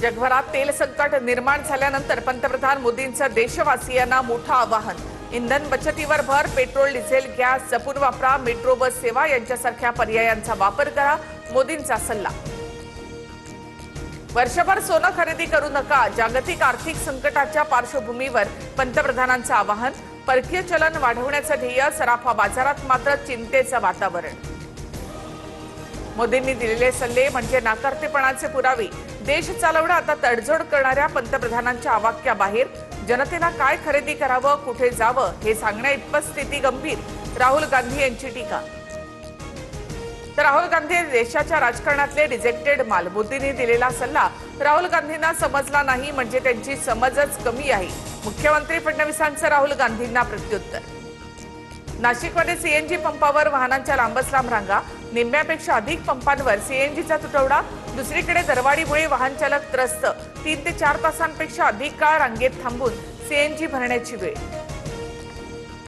जगभरात तेल संकट निर्माण झाल्यानंतर पंतप्रधान मोदींचं देशवासियांना मोठं आवाहन. इंधन बचतीवर भर, पेट्रोल, डिझेल, गॅस जपून वापरा, मेट्रो बस सेवा यांच्यासारख्या पर्यायांचा वापर करा, मोदींचा सल्ला. वर्षभर सोनं खरेदी करू नका, जागतिक आर्थिक संकटाच्या पार्श्वभूमीवर पंतप्रधानांचं आवाहन. परकीय चलन वाढवण्याचं ध्येय, सराफा बाजारात मात्र चिंतेचं वातावरण. मोदींनी दिलेले सल्ले म्हणजे नाकर्तेपणाचे पुरावे. देश चालवणं आता तडजोड करणाऱ्या पंतप्रधानांच्या आवाक्याबाहेर. जनतेला काय खरेदी करावं, कुठे जावं हे सांगण्या इतपत स्थिती गंभीर. राहुल गांधी यांची टीका. तर राहुल गांधी देशाच्या राजकारणातले रिजेक्टेड माल. मोदींनी दिलेला सल्ला राहुल गांधींना समजला नाही म्हणजे त्यांची समजच कमी आहे. मुख्यमंत्री फडणवीसांचं राहुल गांधींना प्रत्युत्तर. नाशिकमध्ये सीएनजी पंपावर वाहनांच्या लांबच लांब रांगा. निम्म्यापेक्षा अधिक पंपांवर सीएनजीचा तुटवडा. दुसरीकडे दरवाढीमुळे वाहन चालक त्रस्त. 3 ते 4 तासांपेक्षा अधिक काळ रांगेत थांबून सीएनजी भरण्याची वेळ.